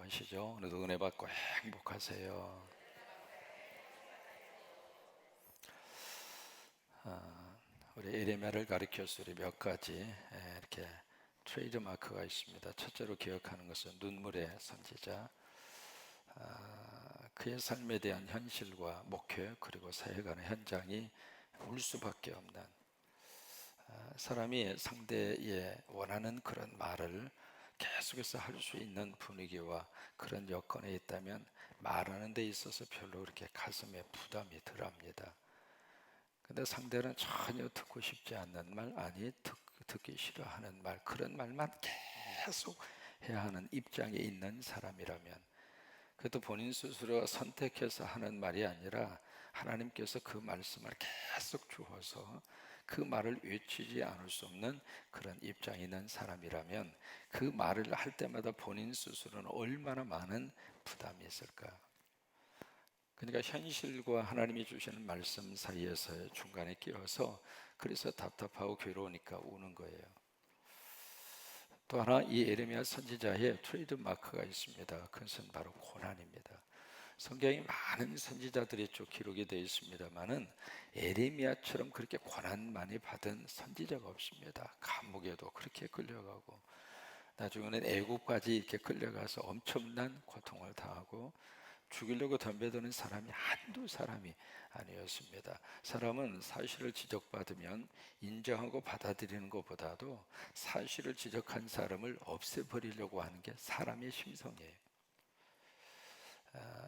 안녕하시죠? 오늘도 은혜 받고 행복하세요. 우리 에레미야를 가리켜서 우리 몇 가지 이렇게 트레이드 마크가 있습니다. 첫째로 기억하는 것은 눈물의 선지자. 그의 삶에 대한 현실과 목회 그리고 사회관의 현장이 울 수밖에 없는, 사람이 상대에 원하는 그런 말을 계속해서 할 수 있는 분위기와 그런 여건에 있다면 말하는 데 있어서 별로 그렇게 가슴에 부담이 덜합니다. 근데 상대는 전혀 듣고 싶지 않는 말, 아니 듣기 싫어하는 말, 그런 말만 계속 해야 하는 입장에 있는 사람이라면, 그것도 본인 스스로 선택해서 하는 말이 아니라 하나님께서 그 말씀을 계속 주어서 그 말을 외치지 않을 수 없는 그런 입장에 있는 사람이라면, 그 말을 할 때마다 본인 스스로는 얼마나 많은 부담이 있을까. 그러니까 현실과 하나님이 주시는 말씀 사이에서 중간에 끼어서 그래서 답답하고 괴로우니까 우는 거예요. 또 하나, 이 에레미야 선지자의 트레이드 마크가 있습니다. 그것은 바로 고난입니다. 성경에 많은 선지자들이 쭉 기록이 되어 있습니다만은 에레미야처럼 그렇게 고난 많이 받은 선지자가 없습니다. 감옥에도 그렇게 끌려가고, 나중에는 애국까지 이렇게 끌려가서 엄청난 고통을 당하고, 죽이려고 덤벼드는 사람이 한두 사람이 아니었습니다. 사람은 사실을 지적받으면 인정하고 받아들이는 것보다도 사실을 지적한 사람을 없애버리려고 하는 게 사람의 심성이에요.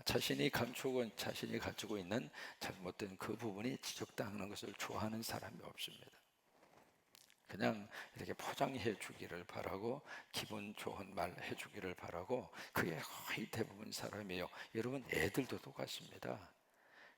자신이 가지고 있는 잘못된 그 부분이 지적당하는 것을 좋아하는 사람이 없습니다. 그냥 이렇게 포장해 주기를 바라고, 기분 좋은 말 해주기를 바라고, 그게 거의 대부분 사람이에요. 여러분, 애들도 똑같습니다.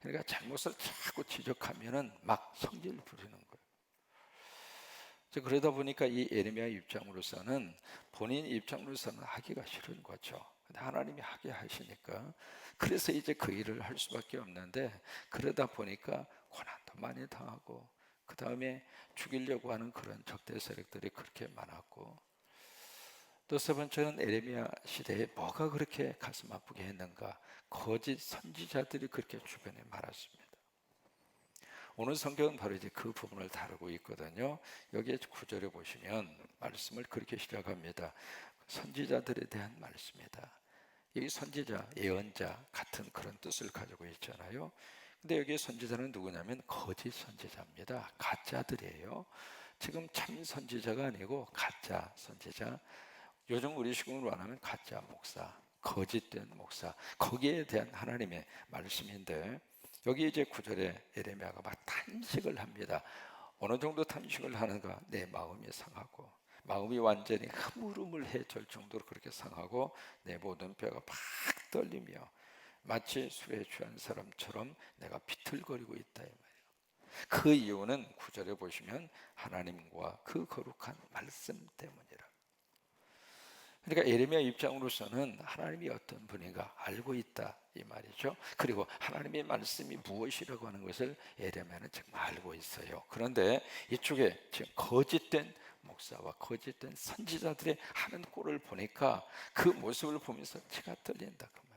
그러니까 잘못을 자꾸 지적하면은 막 성질 부리는 거예요. 그러다 보니까 이 예레미야 입장으로서는, 본인 입장으로서는 하기가 싫은 거죠. 근데 하나님이 하게 하시니까, 그래서 이제 그 일을 할 수밖에 없는데, 그러다 보니까 고난도 많이 당하고, 그 다음에 죽이려고 하는 그런 적대 세력들이 그렇게 많았고, 또 세 번째는 에레미야 시대에 뭐가 그렇게 가슴 아프게 했는가? 거짓 선지자들이 그렇게 주변에 많았습니다. 오늘 성경은 바로 이제 그 부분을 다루고 있거든요. 여기에 9절에 보시면 말씀을 그렇게 시작합니다. 선지자들에 대한 말씀이다. 이 선지자, 예언자 같은 그런 뜻을 가지고 있잖아요. 근데 여기 선지자는 누구냐면 거짓 선지자입니다. 가짜들이에요. 지금 참 선지자가 아니고 가짜 선지자. 요즘 우리 식으로 말하면 가짜 목사, 거짓된 목사, 거기에 대한 하나님의 말씀인데, 여기 이제 9절에 에레미야가 막 탄식을 합니다. 어느 정도 탄식을 하는가? 내 마음이 상하고, 마음이 완전히 흐물흐물해질 정도로 그렇게 상하고, 내 모든 뼈가 팍 떨리며 마치 술에 취한 사람처럼 내가 비틀거리고 있다, 이 말이에요. 그 이유는 9절에 보시면 하나님과 그 거룩한 말씀 때문이라. 그러니까 에레미야 입장으로서는 하나님이 어떤 분인가 알고 있다, 이 말이죠. 그리고 하나님의 말씀이 무엇이라고 하는 것을 에레미야는 정말 알고 있어요. 그런데 이쪽에 지금 거짓된 목사와 거짓된 선지자들의 하는 꼴을 보니까, 그 모습을 보면서 치가 떨린다, 그 말이에요.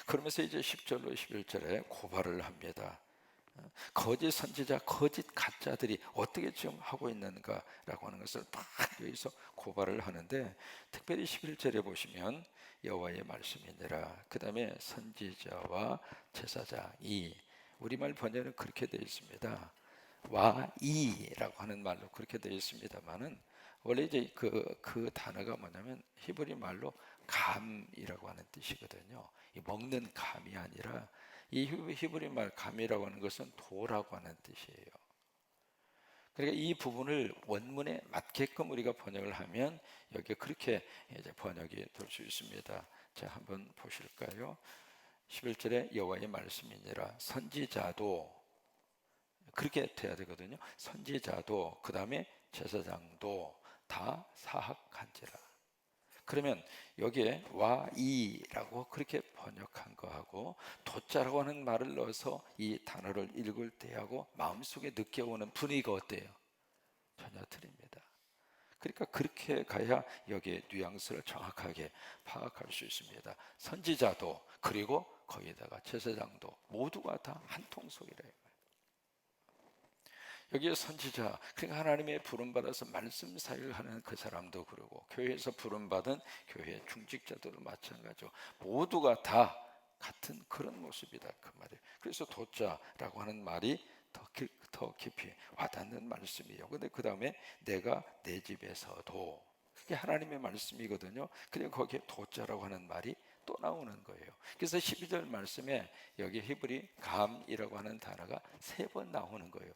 그러면서 이제 10절로 11절에 고발을 합니다. 거짓 선지자, 거짓 가짜들이 어떻게 지금 하고 있는가라고 하는 것을 딱 여기서 고발을 하는데, 특별히 11절에 보시면 여호와의 말씀이니라, 그 다음에 선지자와 제사장이, 우리말 번역은 그렇게 되어 있습니다. 와이라고 하는 말로 그렇게 되어 있습니다만은, 원래 이제 그 단어가 뭐냐면 히브리 말로 감이라고 하는 뜻이거든요. 이 먹는 감이 아니라, 이 히브리 말 감이라고 하는 것은 도라고 하는 뜻이에요. 그러니까 이 부분을 원문에 맞게끔 우리가 번역을 하면 여기에 그렇게 이제 번역이 될 수 있습니다. 자, 한번 보실까요? 11절에 여호와의 말씀이니라, 선지자도 그렇게 돼야 되거든요. 선지자도, 그 다음에 제사장도 다 사학한지라. 그러면 여기에 와이라고 그렇게 번역한 거하고, 도자라고 하는 말을 넣어서 이 단어를 읽을 때하고 마음속에 느껴오는 분위기가 어때요? 전혀 틀립니다. 그러니까 그렇게 가야 여기에 뉘앙스를 정확하게 파악할 수 있습니다. 선지자도 그리고 거기다가 제사장도 모두가 다 한 통속이래요. 여기에 선지자, 그러니까 하나님의 부름받아서 말씀 사역을 하는 그 사람도 그러고 교회에서 부름받은 교회 중직자들도 마찬가지고 모두가 다 같은 그런 모습이다 그 말이에요. 그래서 도자라고 하는 말이 더 깊이 와닿는 말씀이에요. 근데 그 다음에 내가 내 집에서도, 그게 하나님의 말씀이거든요. 근데 거기에 도자라고 하는 말이 또 나오는 거예요. 그래서 12절 말씀에 여기 히브리 감이라고 하는 단어가 3번 나오는 거예요.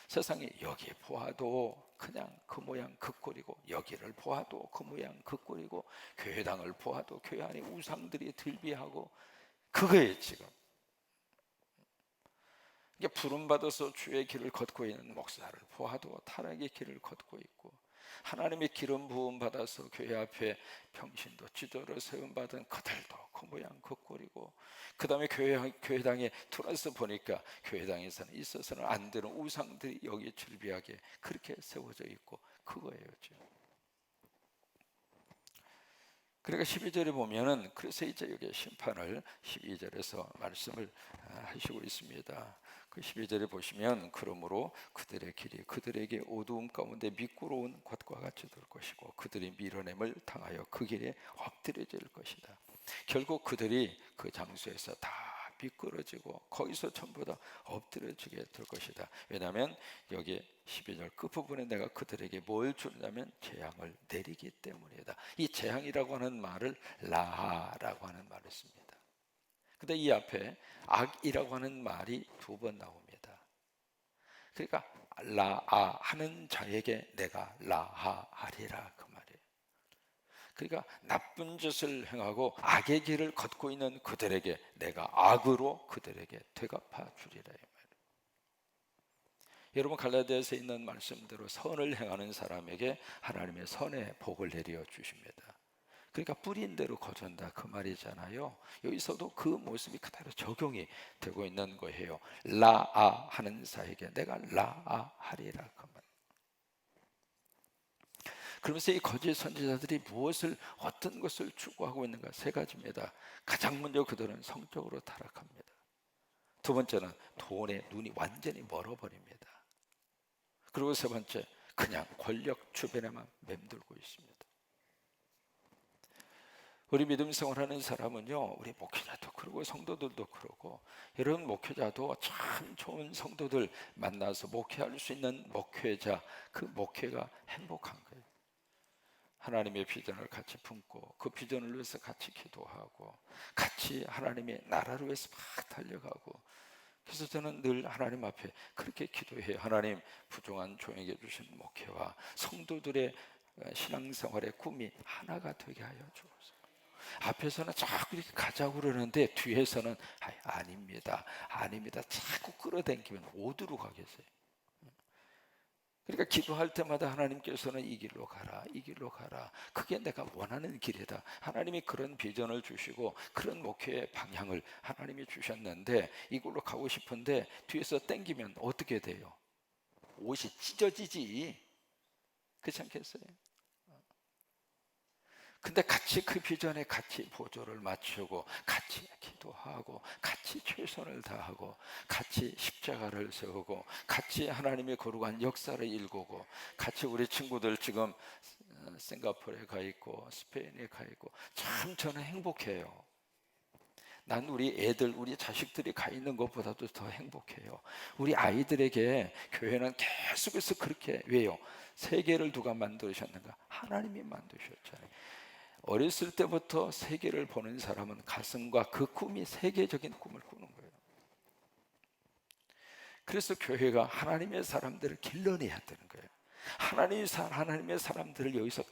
세상에 여기 보아도 그냥 그 모양 그 꼴이고, 여기를 보아도 그 모양 그 꼴이고, 교회당을 보아도 교회 안에 우상들이 들비하고, 그거예요 지금. 이게 부름받아서 주의 길을 걷고 있는 목사를 보아도 타락의 길을 걷고 있고, 하나님의 기름 부음 받아서 교회 앞에 평신도 지도를 세움받은 그들도 그 모양 그 꼴이고, 그 다음에 교회당에 들어와서 보니까 교회당에서는 있어서는 안 되는 우상들이 여기 즐비하게 그렇게 세워져 있고, 그거예요 지금. 그러니까 12절에 보면은 그래서 이제 여기 심판을 12절에서 말씀을 하시고 있습니다. 그 12절에 보시면 그러므로 그들의 길이 그들에게 어두움 가운데 미끄러운 밭과 같이 될 것이고, 그들이 밀어냄을 당하여 그 길에 엎드려질 것이다. 결국 그들이 그 장소에서 다 미끄러지고 거기서 전부 다 엎드려지게 될 것이다. 왜냐하면 여기 12절 끝부분에 내가 그들에게 뭘 주냐면 재앙을 내리기 때문이다. 이 재앙이라고 하는 말을 라하라고 하는 말을 씁니다. 근데 이 앞에 악이라고 하는 말이 2번 나옵니다. 그러니까 라아 하는 자에게 내가 라하하리라 그 말이에요. 그러니까 나쁜 짓을 행하고 악의 길을 걷고 있는 그들에게 내가 악으로 그들에게 되갚아 주리라 이 말이에요. 여러분, 갈라디아서에 있는 말씀대로 선을 행하는 사람에게 하나님의 선의 복을 내려 주십니다. 그러니까 뿌린 대로 거둔다 그 말이잖아요. 여기서도 그 모습이 그대로 적용이 되고 있는 거예요. 라아 하는 자에게 내가 라아 하리라 그 말. 그러면서 이 거짓 선지자들이 어떤 것을 추구하고 있는가? 3가지입니다. 가장 먼저 그들은 성적으로 타락합니다. 2번째는 돈에 눈이 완전히 멀어버립니다. 그리고 3번째, 그냥 권력 주변에만 맴돌고 있습니다. 우리 믿음 생활하는 사람은요, 우리 목회자도 그러고 성도들도 그러고, 이런 목회자도 참 좋은 성도들 만나서 목회할 수 있는 목회자, 그 목회가 행복한 거예요. 하나님의 비전을 같이 품고 그 비전을 위해서 같이 기도하고 같이 하나님의 나라를 위해서 막 달려가고. 그래서 저는 늘 하나님 앞에 그렇게 기도해요. 하나님, 부족한 종에게 주신 목회와 성도들의 신앙생활의 꿈이 하나가 되게 하여 주옵소서. 앞에서는 자꾸 이렇게 가자고 그러는데 뒤에서는 아닙니다, 아닙니다 자꾸 끌어당기면 어디로 가겠어요? 그러니까 기도할 때마다 하나님께서는 이 길로 가라, 이 길로 가라, 그게 내가 원하는 길이다. 하나님이 그런 비전을 주시고 그런 목회의 방향을 하나님이 주셨는데 이걸로 가고 싶은데 뒤에서 땡기면 어떻게 돼요? 옷이 찢어지지. 그렇지 않겠어요? 근데 같이 그 비전에 같이 보조를 맞추고 같이 기도하고 같이 최선을 다하고 같이 십자가를 세우고 같이 하나님의 거룩한 역사를 일구고, 같이 우리 친구들 지금 싱가포르에 가 있고 스페인에 가 있고, 참 저는 행복해요. 난 우리 애들, 우리 자식들이 가 있는 것보다도 더 행복해요. 우리 아이들에게 교회는 계속해서 그렇게, 왜요? 세계를 누가 만드셨는가? 하나님이 만드셨잖아요. 어렸을 때부터 세계를 보는 사람은 가슴과 그 꿈이 세계적인 꿈을 꾸는 거예요. 그래서 교회가 하나님의 사람들을 길러내야 되는 거예요. 하나님의 사람들을 여기서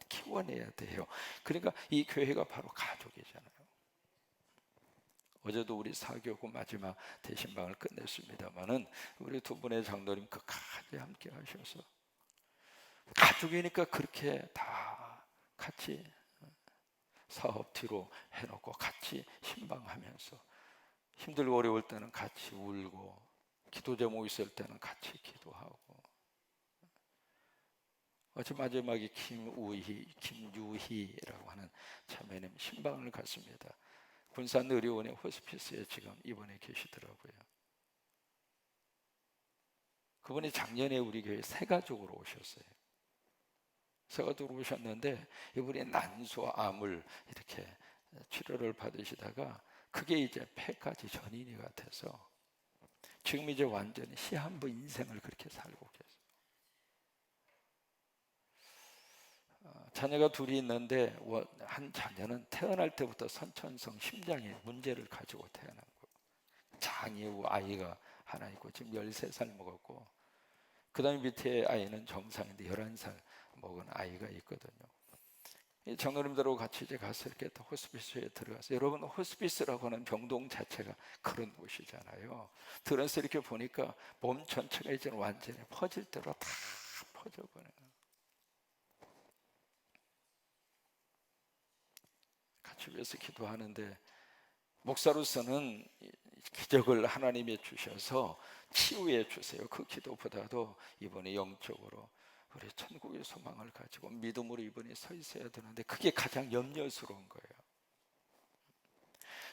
키워내야 돼요. 그러니까 이 교회가 바로 가족이잖아요. 어제도 우리 사교구 마지막 대신방을 끝냈습니다마는 우리 2분의 장로님 끝까지 함께 하셔서 가족이니까 그렇게 다 같이 사업 뒤로 해놓고 같이 신방하면서, 힘들고 어려울 때는 같이 울고 기도 제목 있을 때는 같이 기도하고, 어제 마지막에 김유희라고 하는 자매님 신방을 갔습니다. 군산의료원의 호스피스에 지금 입원해 계시더라고요. 그분이 작년에 우리 교회 새 가족으로 오셨어요. 새 가족으로 오셨는데 이분이 난소와 암을 이렇게 치료를 받으시다가 그게 이제 폐까지 전이가 돼서 지금 이제 완전히 시한부 인생을 그렇게 살고 계세요. 자녀가 둘이 있는데 한 자녀는 태어날 때부터 선천성 심장에 문제를 가지고 태어난 거예요. 장이후 아이가 하나 있고 지금 13살 먹었고, 그 다음에 밑에 아이는 정상인데 11살 먹은 아이가 있거든요. 장로님들하고 같이 이제 가서 이렇게 호스피스에 들어가서, 여러분 호스피스라고 하는 병동 자체가 그런 곳이잖아요. 들어서 이렇게 보니까 몸 전체가 이제 완전히 퍼질 대로 다 퍼져버려요. 같이 위해서 기도하는데, 목사로서는 기적을 하나님이 주셔서 치유해 주세요. 그 기도보다도 이번에 영적으로 우리 천국의 소망을 가지고 믿음으로 이번에 서 있어야 되는데, 그게 가장 염려스러운 거예요.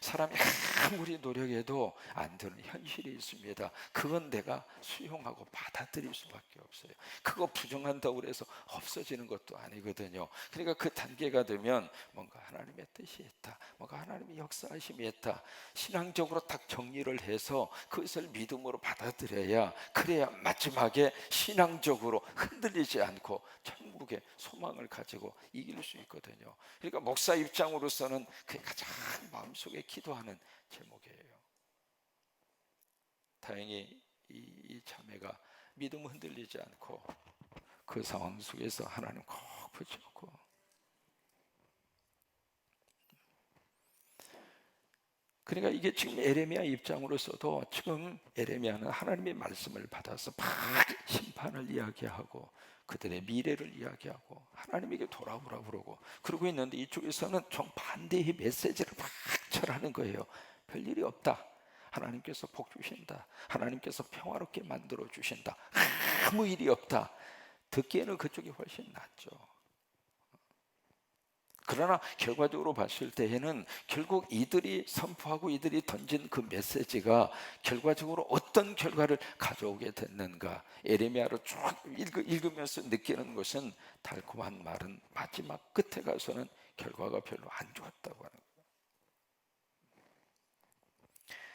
사람이 아무리 노력해도 안 되는 현실이 있습니다. 그건 내가 수용하고 받아들일 수밖에 없어요. 그거 부정한다고 해서 없어지는 것도 아니거든요. 그러니까 그 단계가 되면 뭔가 하나님의 뜻이 있다, 뭔가 하나님의 역사하심이 있다, 신앙적으로 딱 정리를 해서 그것을 믿음으로 받아들여야, 그래야 마지막에 신앙적으로 흔들리지 않고 천국의 소망을 가지고 이길 수 있거든요. 그러니까 목사 입장으로서는 그게 가장 마음속에 기도하는 제목이에요. 다행히 이 자매가 믿음 흔들리지 않고 그 상황 속에서 하나님 꼭 붙잡고, 그러니까 이게 지금 에레미야 입장으로서도, 지금 에레미야는 하나님의 말씀을 받아서 막 심판을 이야기하고 그들의 미래를 이야기하고 하나님에게 돌아오라고 그러고 그러고 있는데, 이쪽에서는 정반대의 메시지를 막 전하는 거예요. 별일이 없다, 하나님께서 복 주신다, 하나님께서 평화롭게 만들어 주신다, 아무 일이 없다. 듣기에는 그쪽이 훨씬 낫죠. 그러나 결과적으로 봤을 때에는 결국 이들이 선포하고 이들이 던진 그 메시지가 결과적으로 어떤 결과를 가져오게 됐는가, 에레미야를 쭉 읽으면서 느끼는 것은, 달콤한 말은 마지막 끝에 가서는 결과가 별로 안 좋았다고 하는 거예요.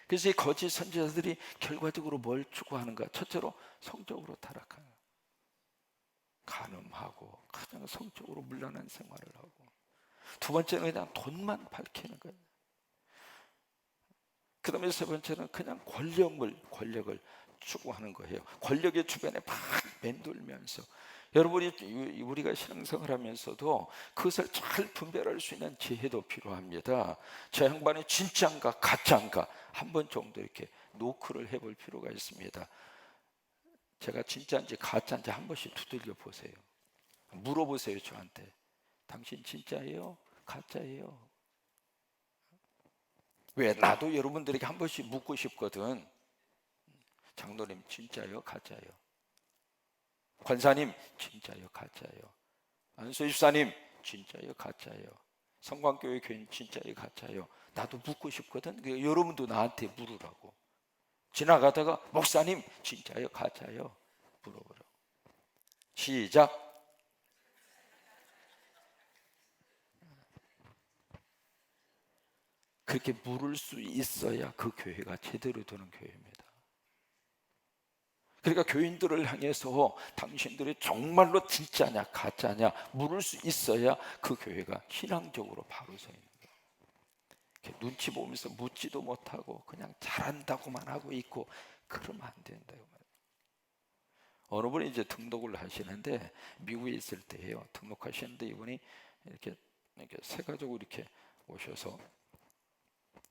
그래서 이 거짓 선지자들이 결과적으로 뭘 추구하는가? 첫째로 성적으로 타락하는, 간음하고 가장 성적으로 문란한 생활을 하고, 두 번째는 그냥 돈만 밝히는 거예요. 그 다음에 세 번째는 그냥 권력을 추구하는 거예요. 권력의 주변에 막 맴돌면서, 여러분이 우리가 신앙생활 하면서도 그것을 잘 분별할 수 있는 지혜도 필요합니다. 저 양반이 진짜인가 가짜인가 한 번 정도 이렇게 노크를 해볼 필요가 있습니다. 제가 진짜인지 가짜인지 한 번씩 두들겨 보세요. 물어보세요, 저한테. 당신 진짜예요? 가짜예요? 왜? 나도 여러분들에게 한 번씩 묻고 싶거든. 장로님 진짜예요? 가짜예요? 권사님 진짜예요? 가짜예요? 안수집사님 진짜예요? 가짜예요? 성광교회 교인 진짜예요? 가짜예요? 나도 묻고 싶거든. 여러분도 나한테 물으라고. 지나가다가 목사님 진짜예요? 가짜예요? 물어보라고. 시작. 그렇게 물을 수 있어야 그 교회가 제대로 되는 교회입니다. 그러니까 교인들을 향해서 당신들이 정말로 진짜냐 가짜냐 물을 수 있어야 그 교회가 신앙적으로 바로 서 있는 거예요. 이렇게 눈치 보면서 묻지도 못하고 그냥 잘한다고만 하고 있고 그러면 안 된다고 말이에요. 어느 분이 이제 등록을 하시는데, 미국에 있을 때예요. 등록하시는데 이분이 이렇게 세 가족을 이렇게 오셔서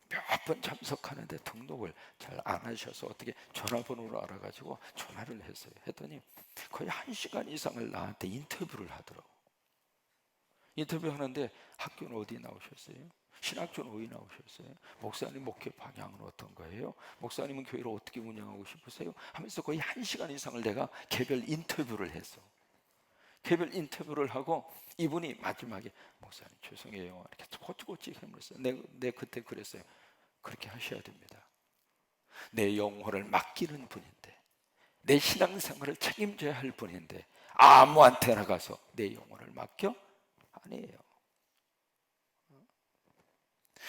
몇 번 참석하는데 등록을 잘 안 하셔서 어떻게 전화번호를 알아가지고 전화를 했어요. 했더니 거의 1시간 이상을 나한테 인터뷰를 하더라고. 인터뷰하는데 학교는 어디 나오셨어요? 신학교는 어디 나오셨어요? 목사님 목회 방향은 어떤 거예요? 목사님은 교회를 어떻게 운영하고 싶으세요? 하면서 거의 1시간 이상을 내가 개별 인터뷰를 했어. 개별 인터뷰를 하고 이분이 마지막에 목사님 죄송해요 이렇게 꼬치꼬치 하면서 내 그때 그랬어요. 그렇게 하셔야 됩니다. 내 영혼을 맡기는 분인데, 내 신앙생활을 책임져야 할 분인데 아무한테나 가서 내 영혼을 맡겨? 아니에요.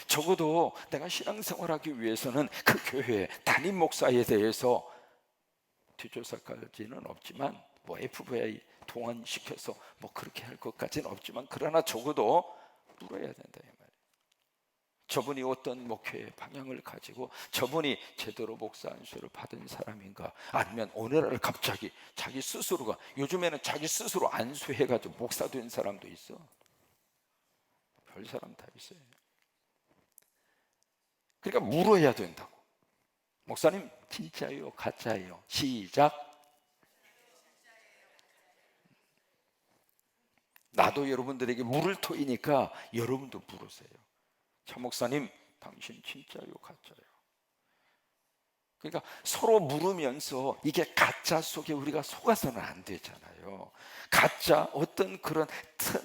적어도 내가 신앙생활하기 위해서는 그 교회 담임 목사에 대해서 뒷조사까지는 없지만 뭐 FBI 동원시켜서 뭐 그렇게 할 것까지는 없지만, 그러나 적어도 물어야 된다 이 말이에요. 저분이 어떤 목회의 방향을 가지고 저분이 제대로 목사 안수를 받은 사람인가, 아니면 어느 날 갑자기 자기 스스로가, 요즘에는 자기 스스로 안수해가지고 목사 된 사람도 있어. 별 사람 다 있어요. 그러니까 물어야 된다고. 목사님 진짜예요 가짜예요? 시작. 나도 여러분들에게 물을 토이니까 여러분도 물으세요. 차 목사님 당신 진짜요 가짜요? 그러니까 서로 물으면서, 이게 가짜 속에 우리가 속아서는 안 되잖아요. 가짜 어떤 그런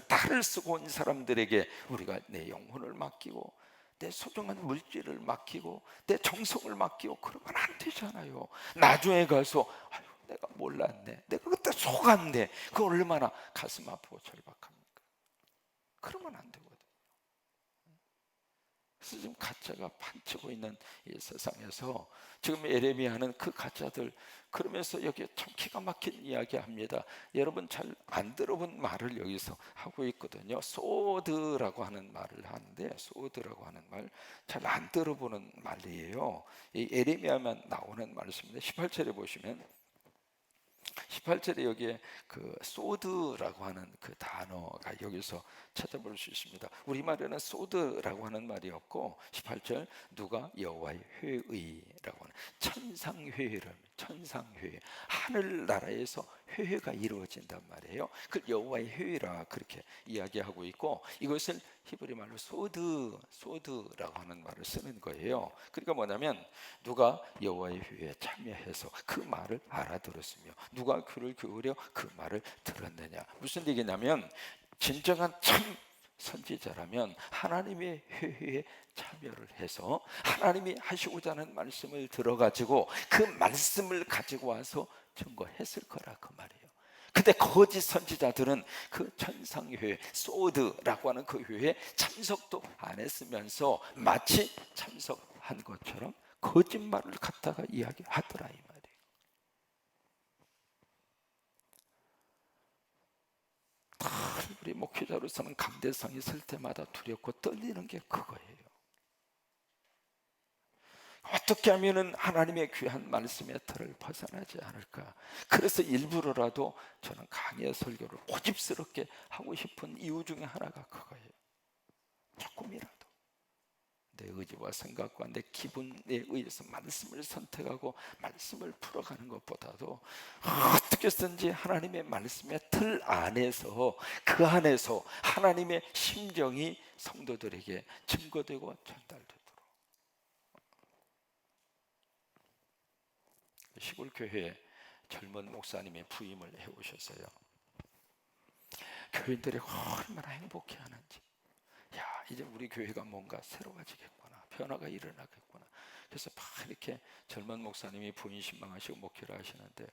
탈을 쓰고 온 사람들에게 우리가 내 영혼을 맡기고 내 소중한 물질을 맡기고 내 정성을 맡기고 그러면 안 되잖아요. 나중에 가서 아유 내가 몰랐네, 내가 그때 속았네, 그 얼마나 가슴 아프고 절박합니까? 그러면 안 되거든요. 그래서 지금 가짜가 판치고 있는 이 세상에서 지금 예레미야는 그 가짜들, 그러면서 여기에 참 기가 막힌 이야기 합니다. 여러분 잘 안 들어본 말을 여기서 하고 있거든요. 소드라고 하는 말을 하는데, 소드라고 하는 말 잘 안 들어보는 말이에요. 이 예레미야만 나오는 말씀인데 18절에 보시면, 18절에 여기에 그 소드라고 하는 그 단어가 여기서 찾아볼 수 있습니다. 우리말에는 소드라고 하는 말이 없고 18절 누가 여호와의 회의라고 하는 천상회의를, 천상회의, 하늘나라에서 회의가 이루어진단 말이에요. 그 여호와의 회의라 그렇게 이야기하고 있고, 이것을 히브리 말로 소드라고 하는 말을 쓰는 거예요. 그러니까 뭐냐면 누가 여호와의 회의에 참여해서 그 말을 알아들었으며 누가 귀를 기울여 그 말을 들었느냐. 무슨 얘기냐면 진정한 참 선지자라면 하나님의 회의에 참여를 해서 하나님이 하시고자 하는 말씀을 들어가지고 그 말씀을 가지고 와서 증거했을 거라 그 말이에요. 근데 거짓 선지자들은 그 천상회의, 소드라고 하는 그 회의에 참석도 안 했으면서 마치 참석한 것처럼 거짓말을 갖다가 이야기하더라 이 말이에요. 우리 목회자로서는 강대상이 있을 때마다 두렵고 떨리는 게 그거예요. 어떻게 하면은 하나님의 귀한 말씀의 틀을 벗어나지 않을까. 그래서 일부러라도 저는 강의 설교를 고집스럽게 하고 싶은 이유 중에 하나가 그거예요. 조금이라도 내 의지와 생각과 내 기분에 의해서 말씀을 선택하고 말씀을 풀어가는 것보다도 어떻게든지 하나님의 말씀의 틀 안에서, 그 안에서 하나님의 심정이 성도들에게 증거되고 전달되도록. 시골 교회에 젊은 목사님이 부임을 해오셨어요. 교인들이 얼마나 행복해하는지, 야 이제 우리 교회가 뭔가 새로워지겠구나, 변화가 일어나겠구나. 그래서 막 이렇게 젊은 목사님이 부인 신방하시고 목회를 하시는데,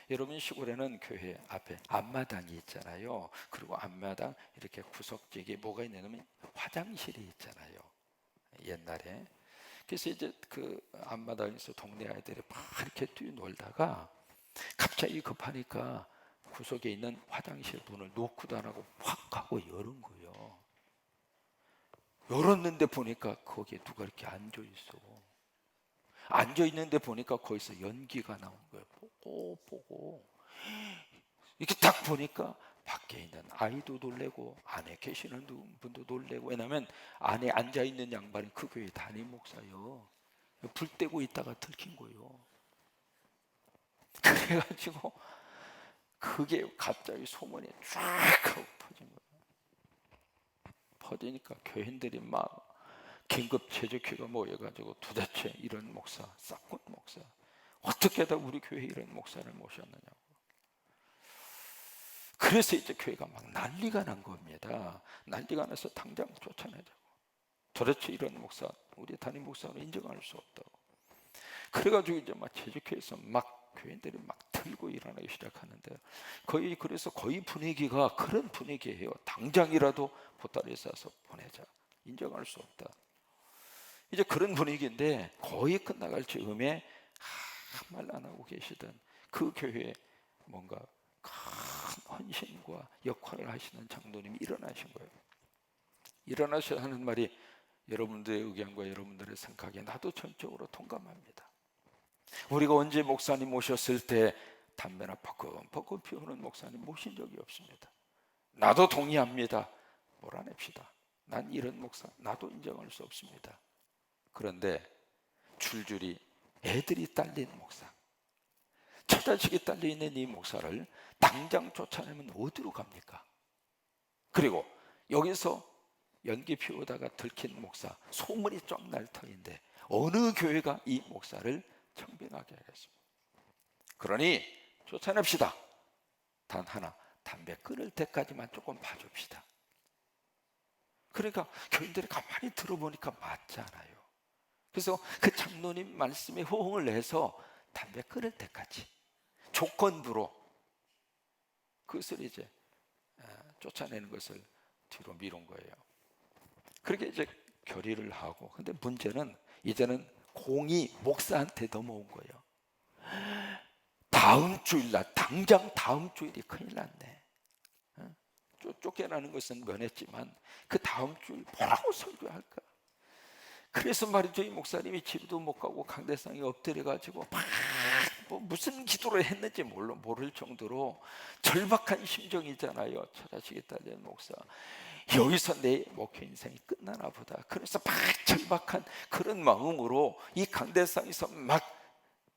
여러분 시골에는 교회 앞에 앞마당이 있잖아요. 그리고 앞마당 이렇게 구석지기 뭐가 있냐면 화장실이 있잖아요, 옛날에. 그래서 이제 그 앞마당에서 동네 아이들이 막 이렇게 뛰놀다가 갑자기 급하니까 구석에 있는 화장실 문을 노크도 안 하고 확 하고 여는 거예요. 열었는데 보니까 거기에 누가 이렇게 앉아 있어. 앉아 있는데 보니까 거기서 연기가 나온 거예요. 보고 이렇게 딱 보니까 밖에 있는 아이도 놀래고 안에 계시는 분도 놀래고. 왜냐하면 안에 앉아 있는 양반이 그 교회 담임 목사요. 불 떼고 있다가 들킨 거예요. 그래가지고 그게 갑자기 소문이 쫙 하고 퍼진 거예요. 퍼지니까 교인들이 막 긴급 제적회가 모여가지고 도대체 이런 목사, 싹군 목사, 어떻게 다 우리 교회에 이런 목사를 모셨느냐고. 그래서 이제 교회가 막 난리가 난 겁니다. 난리가 나서 당장 쫓아내자고. 도대체 이런 목사, 우리 담임 목사는 인정할 수 없다고. 그래가지고 이제 막 재직회에서 막 교인들이 막 들고 일어나기 시작하는데, 그래서 거의 분위기가 그런 분위기예요. 당장이라도 보따리 싸서 보내자. 인정할 수 없다. 이제 그런 분위기인데 거의 끝나갈 즈음에 아무 말 안 하고 계시던 그 교회에 뭔가 큰 헌신과 역할을 하시는 장로님이 일어나신 거예요. 일어나셔야 하는 말이, 여러분들의 의견과 여러분들의 생각에 나도 전적으로 동감합니다. 우리가 언제 목사님 모셨을 때 담배나 뻐끔뻐끔 피우는 목사님 모신 적이 없습니다. 나도 동의합니다. 몰아냅시다. 난 이런 목사 나도 인정할 수 없습니다. 그런데 줄줄이 애들이 딸린 목사, 처자식이 딸려있는 이 목사를 당장 쫓아내면 어디로 갑니까? 그리고 여기서 연기 피우다가 들킨 목사, 소문이 쫙 날 터인데 어느 교회가 이 목사를 청빙하게 하겠습니까? 그러니 쫓아냅시다. 단 하나, 담배 끊을 때까지만 조금 봐줍시다. 그러니까 교인들이 가만히 들어보니까 맞잖아요. 그래서 그 장로님 말씀에 호응을 내서 담배 끊을 때까지 조건부로 그것을 이제 쫓아내는 것을 뒤로 미룬 거예요. 그렇게 이제 결의를 하고, 근데 문제는 이제는 공이 목사한테 넘어온 거예요. 다음 주일날, 당장 다음 주일이 큰일 났네. 쫓겨나는 것은 면했지만 그 다음 주일 뭐라고 설교할까? 그래서 말이죠, 이 목사님이 집도 못 가고 강대상에 엎드려가지고 뭐 무슨 기도를 했는지 모를 정도로 절박한 심정이잖아요. 처자식이 딸린 목사, 여기서 내 목회 인생이 끝나나 보다. 그래서 막 절박한 그런 마음으로 이 강대상에서 막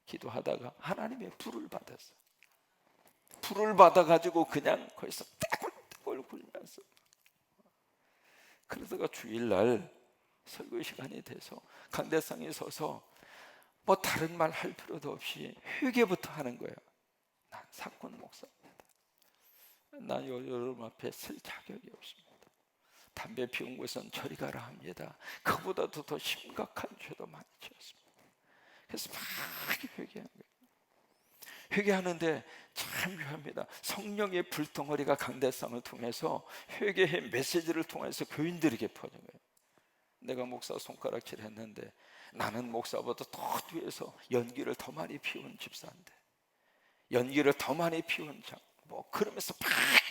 기도하다가 하나님의 불을 받았어요. 불을 받아가지고 그냥 거기서 떼굴떼굴 굴면서, 그러다가 주일날 설교 시간이 돼서 강대상에 서서 뭐 다른 말 할 필요도 없이 회개부터 하는 거예요. 난 사건 목사입니다. 난 여러분 앞에 설 자격이 없습니다. 담배 피운 것은 저리 가라 합니다. 그보다도 더 심각한 죄도 많이 지었습니다. 그래서 막 회개하는 거예요. 회개하는데 참 묘합니다. 성령의 불덩어리가 강대상을 통해서 회개의 메시지를 통해서 교인들에게 퍼진 거예요. 내가 목사 손가락질 했는데 나는 목사보다 더 뒤에서 연기를 더 많이 피운 집사인데, 연기를 더 많이 피운 그러면서 막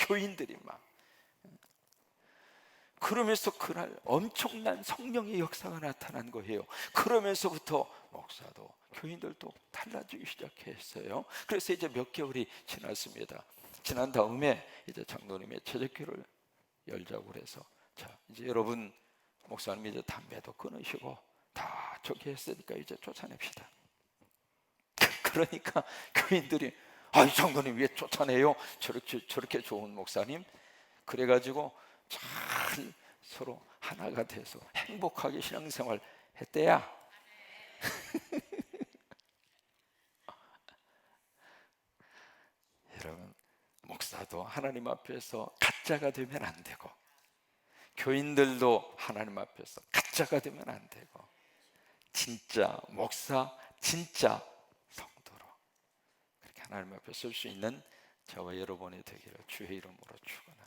교인들이 막, 그러면서 그날 엄청난 성령의 역사가 나타난 거예요. 그러면서부터 목사도 교인들도 달라지기 시작했어요. 그래서 이제 몇 개월이 지났습니다. 지난 다음에 이제 장로님의 제적교를 열자고 그래서, 자 이제 여러분 목사님 이제 담배도 끊으시고 다 저기 했으니까 이제 쫓아냅시다. 그러니까 교인들이, 아이 장로님 왜 쫓아내요? 저렇게 좋은 목사님. 그래가지고 잘 서로 하나가 돼서 행복하게 신앙생활 했대야. 여러분, 목사도 하나님 앞에서 가짜가 되면 안 되고, 교인들도 하나님 앞에서 가짜가 되면 안 되고, 진짜 목사, 진짜 성도로 그렇게 하나님 앞에 설 수 있는 저와 여러분이 되기를 주의 이름으로 축원합니다.